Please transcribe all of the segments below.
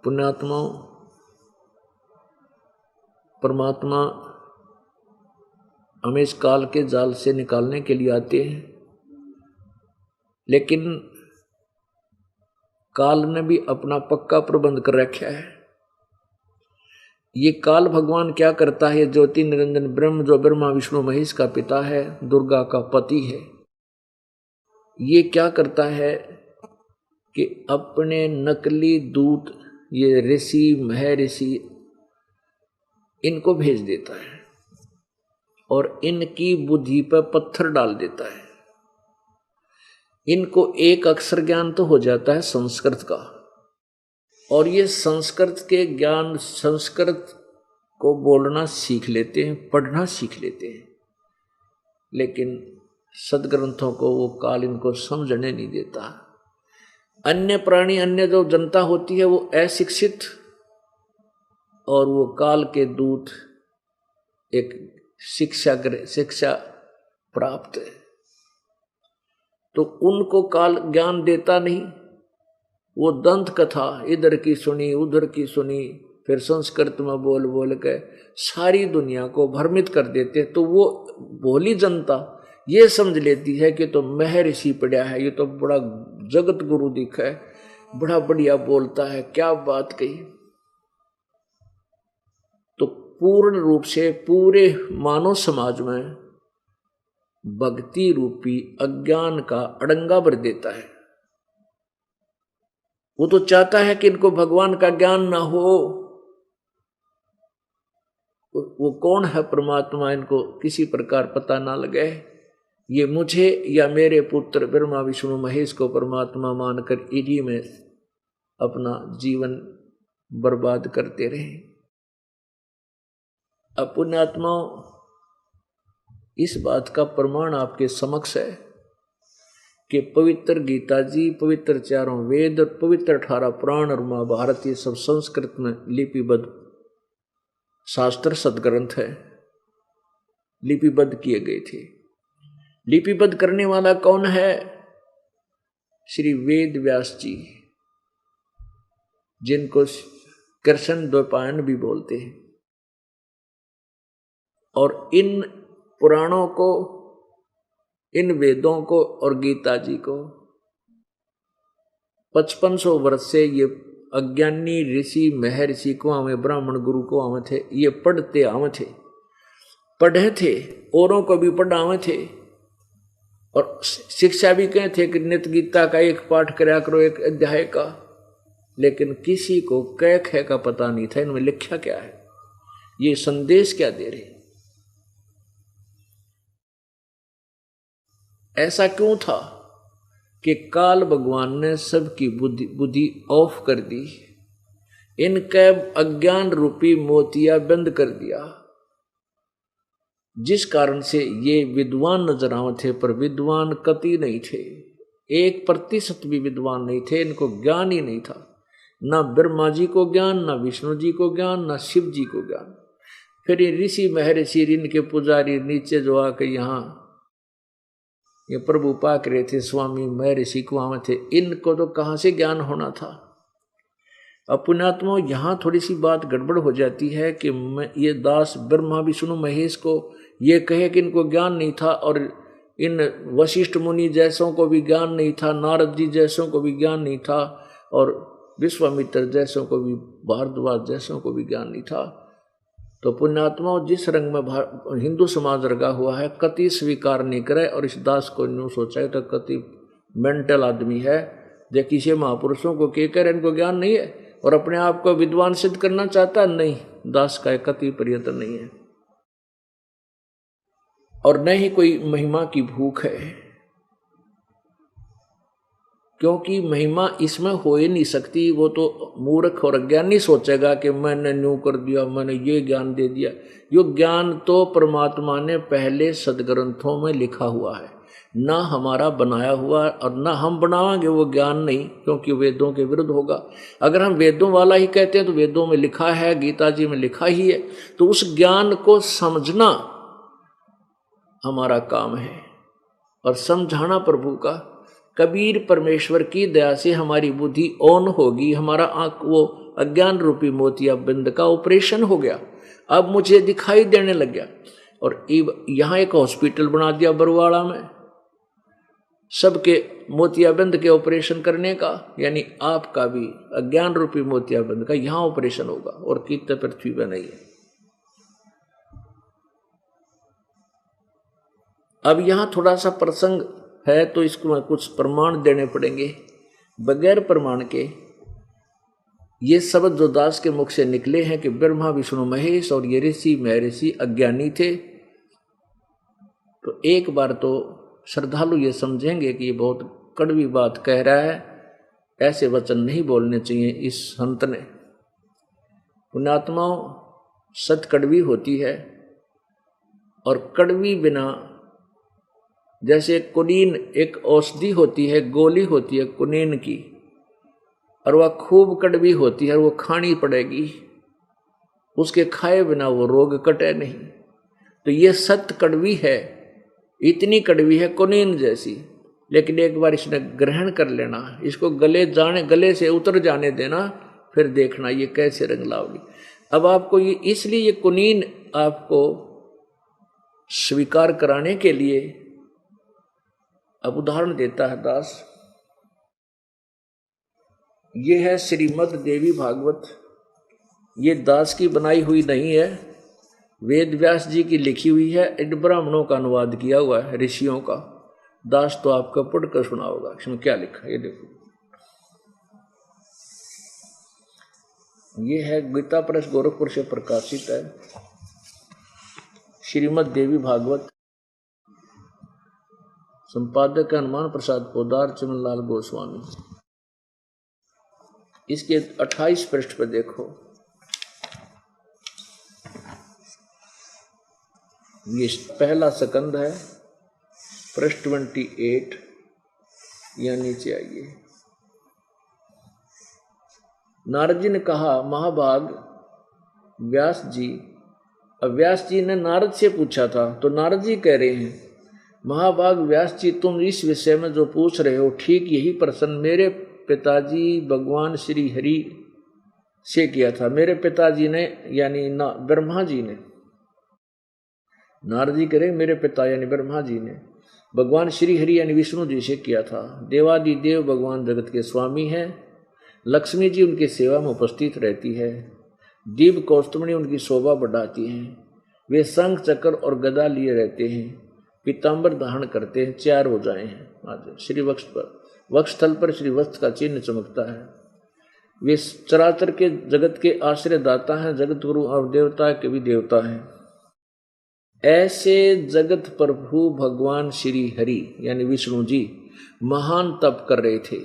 पुण्यात्माओं, परमात्मा हमें इस काल के जाल से निकालने के लिए आते हैं, लेकिन काल ने भी अपना पक्का प्रबंध कर रखा है। ये काल भगवान क्या करता है? ज्योति निरंजन ब्रह्म, जो ब्रह्मा विष्णु महेश का पिता है, दुर्गा का पति है, ये क्या करता है कि अपने नकली दूत, ये ऋषि महर्षि, इनको भेज देता है और इनकी बुद्धि पर पत्थर डाल देता है। इनको एक अक्षर ज्ञान तो हो जाता है संस्कृत का, और ये संस्कृत के ज्ञान, संस्कृत को बोलना सीख लेते हैं, पढ़ना सीख लेते हैं, लेकिन सदग्रंथों को वो काल इनको समझने नहीं देता। अन्य प्राणी, अन्य जो जनता होती है वो अशिक्षित, और वो काल के दूत एक शिक्षा प्राप्त है, तो उनको काल ज्ञान देता नहीं। वो दंत कथा इधर की सुनी उधर की सुनी, फिर संस्कृत में बोल बोल के सारी दुनिया को भ्रमित कर देते। तो वो भोली जनता ये समझ लेती है कि तो महर्षि पढ़ा है, ये तो बड़ा जगत गुरु दिखा है, बड़ा बढ़िया बोलता है, क्या बात कही। तो पूर्ण रूप से पूरे मानव समाज में भक्ति रूपी अज्ञान का अड़ंगा भर देता है। वो तो चाहता है कि इनको भगवान का ज्ञान ना हो। वो कौन है परमात्मा, इनको किसी प्रकार पता ना लगे। ये मुझे या मेरे पुत्र ब्रह्मा विष्णु महेश को परमात्मा मानकर इन्हीं में अपना जीवन बर्बाद करते रहे। अब पुण्यात्माओं, इस बात का प्रमाण आपके समक्ष है कि पवित्र गीता जी, पवित्र चारों वेद, पवित्र 18 पुराण और महाभारत, ये सब संस्कृत में लिपिबद्ध शास्त्र सदग्रंथ है, लिपिबद्ध किए गए थे। लिपिबद्ध करने वाला कौन है? श्री वेद व्यास जी, जिनको कृष्ण द्वैपायन भी बोलते हैं। और इन पुराणों को, इन वेदों को और गीता जी को 5500 वर्ष से ये अज्ञानी ऋषि महर्षि को हमें ब्राह्मण गुरु को आवे थे, ये पढ़ते आवे थे, पढ़े थे, औरों को भी पढ़ावे थे, और शिक्षा भी कहे थे कि नित्य गीता का एक पाठ कराया करो, एक अध्याय का। लेकिन किसी को कै खे का पता नहीं था इनमें लिखा क्या है, ये संदेश क्या दे रहे। ऐसा क्यों था कि काल भगवान ने सबकी बुद्धि ऑफ कर दी, इनके अज्ञान रूपी मोतिया बंद कर दिया, जिस कारण से ये विद्वान नजर आवे थे, पर विद्वान कति नहीं थे, 1% भी विद्वान नहीं थे। इनको ज्ञान ही नहीं था, ना ब्रह्मा जी को ज्ञान, ना विष्णु जी को ज्ञान, ना शिव जी को ज्ञान। फिर ये ऋषि महर्षि, इनके पुजारी नीचे जो आके यहाँ ये प्रभु पाक रहे थे, स्वामी महर्षि को आवे थे, इनको तो कहाँ से ज्ञान होना था। पुण्यात्मा, यहाँ थोड़ी सी बात गड़बड़ हो जाती है कि ये दास ब्रह्मा विष्णु महेश को ये कहे कि इनको ज्ञान नहीं था, और इन वशिष्ठ मुनि जैसों को भी ज्ञान नहीं था, नारद जी जैसों को भी ज्ञान नहीं था, और विश्वामित्र जैसों को भी, भारद्वाज जैसों को भी ज्ञान नहीं था। तो पुण्यात्मा, जिस रंग में हिंदू समाज रगा हुआ है, कति स्वीकार नहीं करे, और इस दास को न्यू सोचा है तो कति मेंटल आदमी है, जो किसी महापुरुषों को कह कर इनको ज्ञान नहीं है और अपने आप को विद्वान सिद्ध करना चाहता नहीं। दास का कति प्रयत्न नहीं है, और न ही कोई महिमा की भूख है, क्योंकि महिमा इसमें हो ही नहीं सकती। वो तो मूर्ख और अज्ञानी सोचेगा कि मैंने न्यू कर दिया, मैंने ये ज्ञान दे दिया। यो ज्ञान तो परमात्मा ने पहले सदग्रंथों में लिखा हुआ है, ना हमारा बनाया हुआ, और ना हम बनाएंगे वो ज्ञान नहीं, क्योंकि वेदों के विरुद्ध होगा। अगर हम वेदों वाला ही कहते हैं तो वेदों में लिखा है, गीता जी में लिखा ही है, तो उस ज्ञान को समझना हमारा काम है और समझाना प्रभु का। कबीर परमेश्वर की दया से हमारी बुद्धि ऑन होगी, हमारा आंख वो अज्ञान रूपी मोतियाबिंद का ऑपरेशन हो गया, अब मुझे दिखाई देने लग गया। और यहाँ एक हॉस्पिटल बना दिया बरवाड़ा में सबके मोतियाबिंद के ऑपरेशन करने का, यानी आपका भी अज्ञान रूपी मोतियाबिंद का यहाँ ऑपरेशन होगा और कितने पृथ्वी पर नहीं है। अब यहाँ थोड़ा सा प्रसंग है तो इसको कुछ प्रमाण देने पड़ेंगे। बगैर प्रमाण के ये शब्द जो दास के मुख से निकले हैं कि ब्रह्मा विष्णु महेश और ये ऋषि महर्षि अज्ञानी थे, तो एक बार तो श्रद्धालु ये समझेंगे कि ये बहुत कड़वी बात कह रहा है, ऐसे वचन नहीं बोलने चाहिए इस संत ने। पुण्यात्माओं, सत कड़वी होती है और कड़वी बिना, जैसे कुनीन एक औषधि होती है, गोली होती है कुनीन की, और वह खूब कड़वी होती है और वो खानी पड़ेगी, उसके खाए बिना वो रोग कटे नहीं। तो ये सत्य कड़वी है, इतनी कड़वी है कुनीन जैसी, लेकिन एक बार इसने ग्रहण कर लेना, इसको गले से उतर जाने देना, फिर देखना ये कैसे रंग लावली। अब आपको ये इसलिए ये कुनीन आपको स्वीकार कराने के लिए अब उदाहरण देता है दास। ये है श्रीमद् देवी भागवत, ये दास की बनाई हुई नहीं है, वेद व्यास जी की लिखी हुई है, इन ब्राह्मणों का अनुवाद किया हुआ है ऋषियों का। दास तो आपका पढ़कर सुना होगा, इसमें क्या लिखा है ये देखो। ये है गीता प्रेस गोरखपुर से प्रकाशित है, श्रीमद् देवी भागवत, संपादक हनुमान प्रसाद पोदार, चमनलाल गोस्वामी। इसके 28 पृष्ठ पर देखो, ये पहला स्कंद है, पृष्ठ 28, या नीचे आइए। नारद जी ने कहा, महाभाग व्यास जी। अब व्यास जी ने नारद से पूछा था, तो नारद जी कह रहे हैं, महाभाग व्यास जी, तुम इस विषय में जो पूछ रहे हो ठीक यही प्रश्न मेरे पिताजी भगवान श्री हरि से किया था। मेरे पिताजी ने यानी ब्रह्मा जी ने, नारद जी कह रहे मेरे पिता यानी ब्रह्मा जी ने भगवान श्री हरि यानी विष्णु जी से किया था। देवादिदेव भगवान जगत के स्वामी हैं, लक्ष्मी जी उनकी सेवा में उपस्थित रहती है, दीप कौस्तुभनी उनकी शोभा बढ़ाती हैं, वे शंख चक्र और गदा लिए रहते हैं, पीताम्बर धारण करते हैं, 4 भुजाएं हैं, आज श्री वक्ष पर, वक्षस्थल पर श्री वस्त्र का चिन्ह चमकता है। वे चराचर के जगत के आश्रय दाता हैं, जगत गुरु और देवता के भी देवता हैं। ऐसे जगत प्रभु भगवान श्री हरि यानी विष्णु जी महान तप कर रहे थे,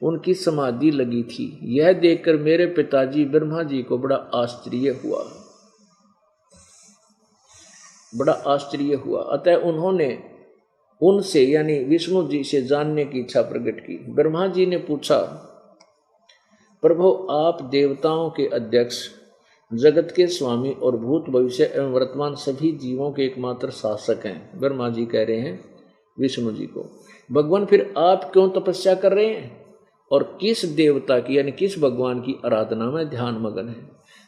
उनकी समाधि लगी थी। यह देखकर मेरे पिताजी ब्रह्मा जी को बड़ा आश्चर्य हुआ। अतः उन्होंने उनसे यानी विष्णु जी से जानने की इच्छा प्रकट की। ब्रह्मा जी ने पूछा, प्रभु आप देवताओं के अध्यक्ष, जगत के स्वामी और भूत भविष्य एवं वर्तमान सभी जीवों के एकमात्र शासक हैं। ब्रह्मा जी कह रहे हैं विष्णु जी को, भगवान फिर आप क्यों तपस्या कर रहे हैं और किस देवता की यानी किस भगवान की आराधना में ध्यान मगन है।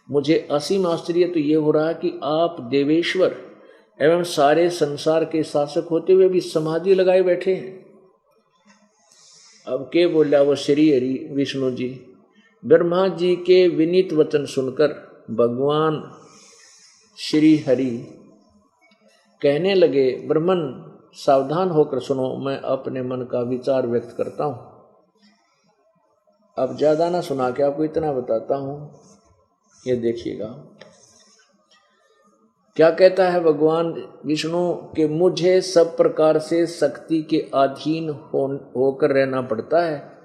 मुझे असीम आश्चर्य तो ये हो रहा है कि आप देवेश्वर एवं सारे संसार के शासक होते हुए भी समाधि लगाए बैठे हैं। अब के बोला वो श्री हरि विष्णु जी। ब्रह्मा जी के विनीत वचन सुनकर भगवान श्री हरि कहने लगे, ब्रह्मन सावधान होकर सुनो, मैं अपने मन का विचार व्यक्त करता हूँ। अब ज्यादा ना सुना के आपको इतना बताता हूँ, ये देखिएगा क्या कहता है भगवान विष्णु के, मुझे सब प्रकार से शक्ति के अधीन होकर रहना पड़ता है,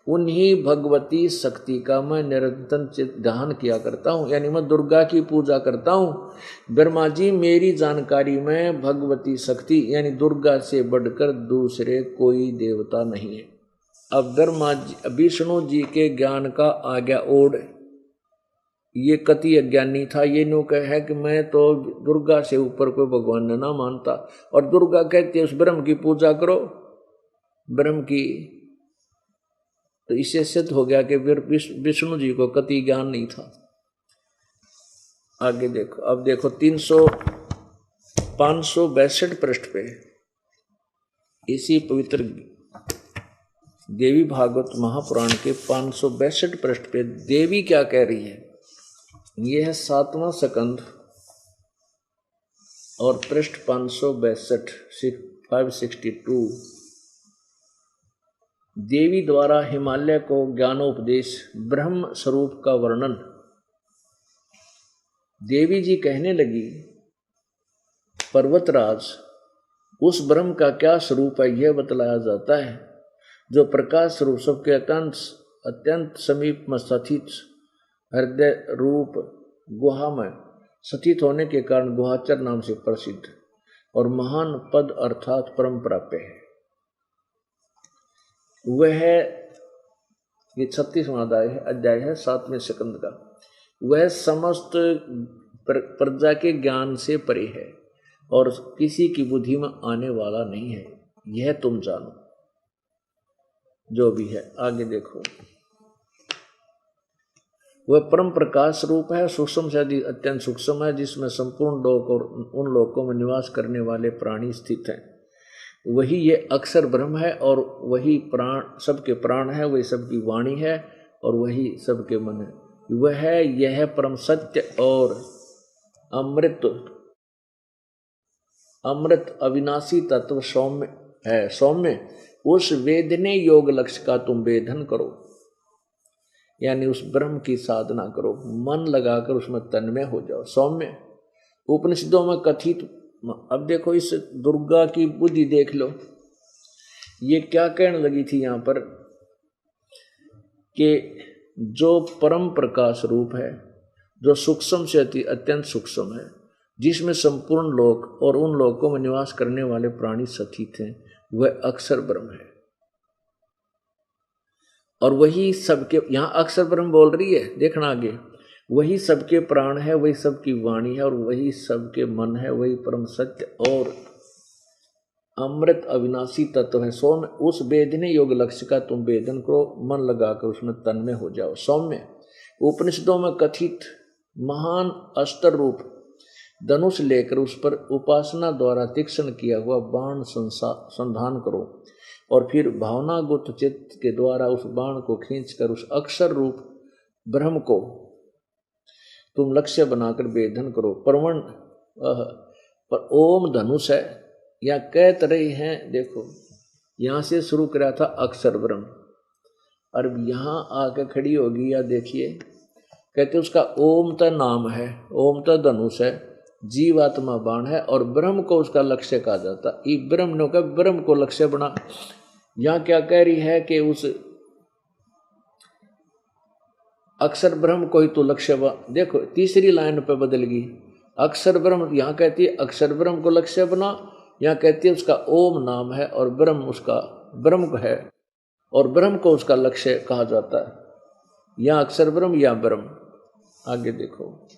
उन्हीं भगवती शक्ति का मैं निरंतर ध्यान किया करता हूँ, यानी मैं दुर्गा की पूजा करता हूँ। ब्रह्मा जी मेरी जानकारी में भगवती शक्ति यानी दुर्गा से बढ़कर दूसरे कोई देवता नहीं है। अब ब्रह्मा जी विष्णु जी के ज्ञान का आज्ञा ओढ़ ये कति अज्ञानी था, ये नो कहे कि मैं तो दुर्गा से ऊपर कोई भगवान न मानता, और दुर्गा कहती है उस ब्रह्म की पूजा करो, ब्रह्म की तो इससे सिद्ध हो गया कि विष्णु जी को कति ज्ञान नहीं था। आगे देखो, अब देखो 562 पृष्ठ पे इसी पवित्र देवी भागवत महापुराण के 562 पृष्ठ पे देवी क्या कह रही है। यह है 7वां स्कंद और पृष्ठ 562। देवी द्वारा हिमालय को ज्ञानोपदेश, ब्रह्म स्वरूप का वर्णन। देवी जी कहने लगी, पर्वतराज, उस ब्रह्म का क्या स्वरूप है यह बतलाया जाता है, जो प्रकाश स्वरूप सबके अत्यंत समीप में स्थित, हृदय रूप गुहा में स्थित होने के कारण गुहाचर नाम से प्रसिद्ध और महान पद अर्थात परम प्राप्य है। वह ये 36वां अध्याय है 7वें स्कंद का। वह समस्त प्रजा के ज्ञान से परे है और किसी की बुद्धि में आने वाला नहीं है, यह तुम जानो। जो भी है आगे देखो। वह परम प्रकाश रूप है, सूक्ष्म से अत्यंत सूक्ष्म है, जिसमें संपूर्ण लोक और उन लोकों में निवास करने वाले प्राणी स्थित हैं। वही ये अक्षर ब्रह्म है और वही प्राण सबके प्राण है, वही सबकी वाणी है और वही सबके मन है। वह है यह परम सत्य और अमृत अविनाशी तत्व सौम्य है। सौम्य उस वेदने योग लक्ष्य का तुम वेदन करो, यानी उस ब्रह्म की साधना करो, मन लगाकर उसमें तन्मय हो जाओ। सौम्य उपनिषदों में कथित। अब देखो इस दुर्गा की बुद्धि देख लो, ये क्या कहने लगी थी यहाँ पर कि जो परम प्रकाश रूप है, जो सूक्ष्म से अत्यंत सूक्ष्म है, जिसमें संपूर्ण लोक और उन लोकों में निवास करने वाले प्राणी स्थित हैं, वह अक्षर ब्रह्म है। और वही सबके, यहाँ अक्षर ब्रह्म बोल रही है, देखना आगे, वही सबके प्राण है, वही सबकी वाणी है और वही सबके मन है, वही परम सत्य और अमृत अविनाशी तत्व है। सौम्य उस वेदने योग लक्ष्य का तुम वेदन करो, मन लगाकर उसमें तन्मय हो जाओ। सौम्य उपनिषदों में कथित महान अस्त्र रूप धनुष लेकर उस पर उपासना द्वारा तीक्ष्ण किया हुआ बाण संधान करो और फिर भावनागुप्त चित्त के द्वारा उस बाण को खींचकर उस अक्षर रूप ब्रह्म को तुम लक्ष्य बनाकर वेदन करो। परवण पर ओम धनुष है, या कह रहे हैं, देखो यहाँ से शुरू करा था अक्षर ब्रह्म, और यहाँ आकर खड़ी होगी, या देखिए कहते उसका ओम तो नाम है, ओम तो धनुष है, जीवात्मा बाण है और ब्रह्म को उसका लक्ष्य कहा जाता। ये ब्रह्म ने कहा ब्रह्म को लक्ष्य बना। यहाँ क्या कह रही है कि उस अक्षर ब्रह्म को ही तो लक्ष्य बना। देखो तीसरी लाइन पे बदल गई, अक्षर ब्रह्म, यहाँ कहती है अक्षर ब्रह्म को लक्ष्य बना, यहाँ कहती है उसका ओम नाम है और ब्रह्म उसका ब्रह्म है और ब्रह्म को उसका लक्ष्य कहा जाता है। यहाँ अक्षर ब्रह्म या ब्रह्म। आगे देखो,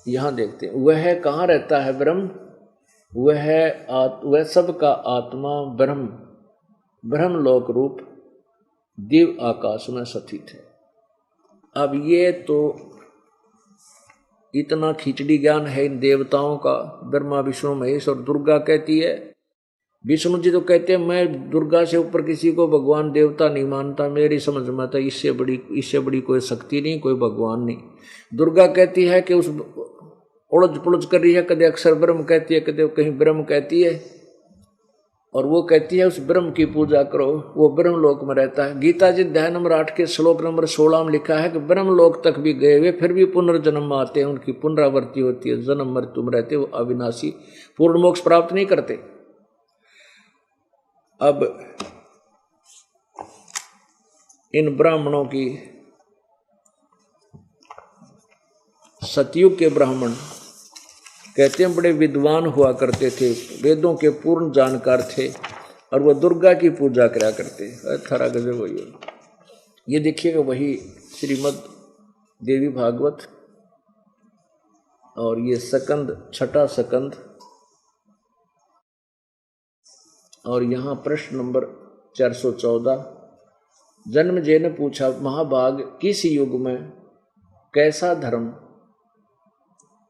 यहाँ देखते हैं वह कहाँ रहता है ब्रह्म, वह सबका आत्मा ब्रह्म, ब्रह्मलोक रूप दिव्य आकाश में स्थित है। अब ये तो इतना खिचड़ी ज्ञान है इन देवताओं का, ब्रह्मा विष्णु महेश। और दुर्गा कहती है, विष्णु जी तो कहते हैं मैं दुर्गा से ऊपर किसी को भगवान देवता नहीं मानता, मेरी समझ में तो इससे बड़ी कोई शक्ति नहीं, कोई भगवान नहीं। दुर्गा कहती है कि उस उड़ज पुड़ज कर रही है, कदे अक्षर ब्रह्म कहती है, कदे कहीं ब्रह्म कहती है, और वो कहती है उस ब्रह्म की पूजा करो, वो ब्रह्म लोक में रहता है। गीता जी अध्याय नंबर 8 के श्लोक नंबर 16 में लिखा है कि ब्रह्म लोक तक भी गए हुए फिर भी पुनर्जन्म में आते हैं, उनकी पुनरावृत्ति होती है, जन्म मृत्यु में रहते, वो अविनाशी पूर्ण मोक्ष प्राप्त नहीं करते। अब इन ब्राह्मणों की, सतयुग के ब्राह्मण कहते हैं बड़े विद्वान हुआ करते थे, वेदों के पूर्ण जानकार थे और वह दुर्गा की पूजा करा करते। थारा गजब वही हो। ये देखिएगा वही श्रीमद् देवी भागवत, और ये स्कंद, छठा स्कंद, और यहाँ प्रश्न नंबर 414 जन्मेजय ने पूछा, महाभाग किस युग में कैसा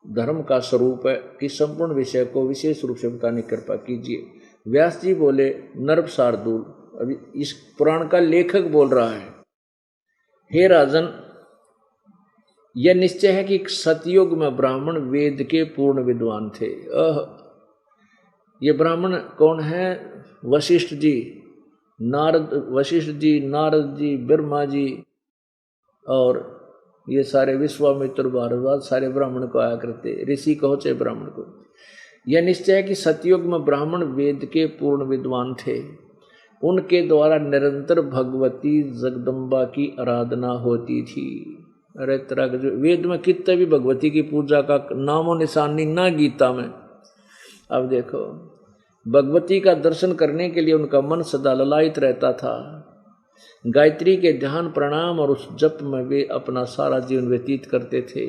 धर्म का स्वरूप है कि संपूर्ण विषय को विशेष रूप से बताने की कृपा कीजिए। व्यास जी बोले, नर्प शार्दूल, अभी इस पुराण का लेखक बोल रहा है, हे राजन, यह निश्चय है कि सतयुग में ब्राह्मण वेद के पूर्ण विद्वान थे। ये ब्राह्मण कौन है? वशिष्ठ जी, नारद जी, ब्रह्मा जी और ये सारे विश्वामित्र, भारद्वाज, सारे ब्राह्मण को आया करते, ऋषि कहो चाहे ब्राह्मण को। यह निश्चय है कि सतयुग में ब्राह्मण वेद के पूर्ण विद्वान थे। उनके द्वारा निरंतर भगवती जगदम्बा की आराधना होती थी। अरे तरह के जो वेद में कितने भी भगवती की पूजा का नामो निशान नहीं, ना गीता में। अब देखो, भगवती का दर्शन करने के लिए उनका मन सदा ललायित रहता था। गायत्री के ध्यान, प्रणाम और उस जप में वे अपना सारा जीवन व्यतीत करते थे।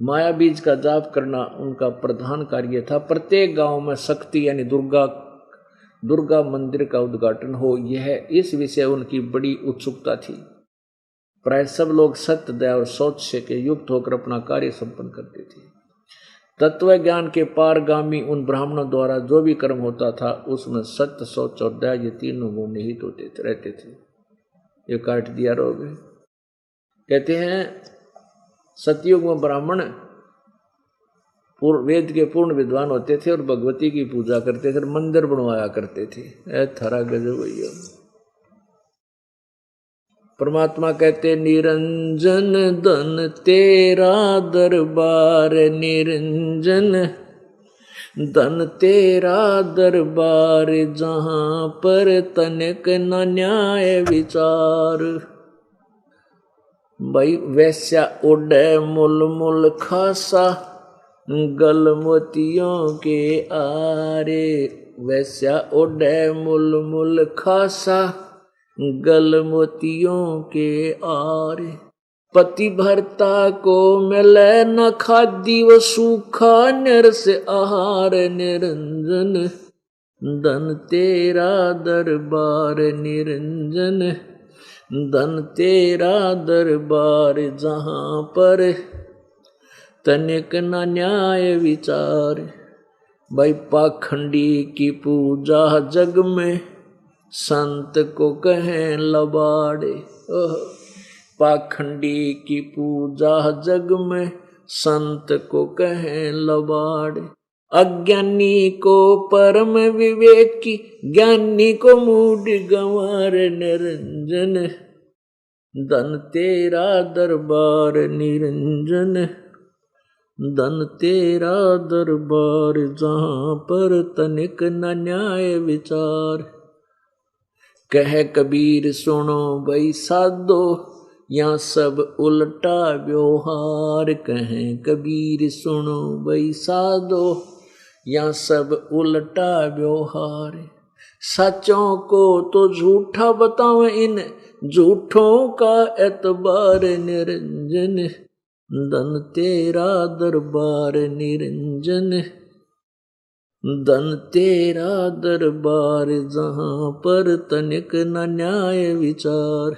माया बीज का जाप करना उनका प्रधान कार्य था। प्रत्येक गांव में शक्ति यानी दुर्गा मंदिर का उद्घाटन हो, यह इस विषय उनकी बड़ी उत्सुकता थी। प्राय सब लोग सत्य, दया और शौच से के युक्त होकर अपना कार्य संपन्न करते थे। तत्व ज्ञान के पारगामी उन ब्राह्मणों द्वारा जो भी कर्म होता था, उसमें सत्य, शौच और दया, ये तीनों गुण निहित रहते थे। ये काट दिया रोग। कहते हैं सतयुग में ब्राह्मण वेद के पूर्ण विद्वान होते थे और भगवती की पूजा करते थे, मंदिर बनवाया करते थे। थारा गजब भैया। परमात्मा कहते, निरंजन धन तेरा दरबार, निरंजन धन तेरा दरबार, जहां पर तनिक न न्याय विचार। भाई वैश्या उड़े मुल मुल खासा, गल मोतियों के आरे। वैश्या उड़े मुल मुल खासा, गल मोतियों के आरे। पति भरता को मिले न खादी, व सूखा निरस आहार, निरंजन धन तेरा दरबार, निरंजन धन तेरा दरबार, जहां पर तनिक न न्याय विचार। भाई पाखंडी की पूजा जग में, संत को कहें लबाड़े। पाखंडी की पूजा जग में, संत को कहें लबाड़े। अज्ञानी को परम विवेकी, ज्ञानी को मूढ़ गंवार, निरंजन धन तेरा दरबार, निरंजन धन तेरा दरबार, जहां पर तनिक न न्याय विचार। कह कबीर सुनो भाई साधो, यहाँ सब उल्टा व्यवहार। कहें कबीर सुनो भाई साधो, यहाँ सब उल्टा व्यवहार। सचों को तो झूठा बताओ, इन झूठों का एतबार, निरंजन धन तेरा दरबार, निरंजन धन तेरा दरबार, जहां पर तनिक न न्याय विचार।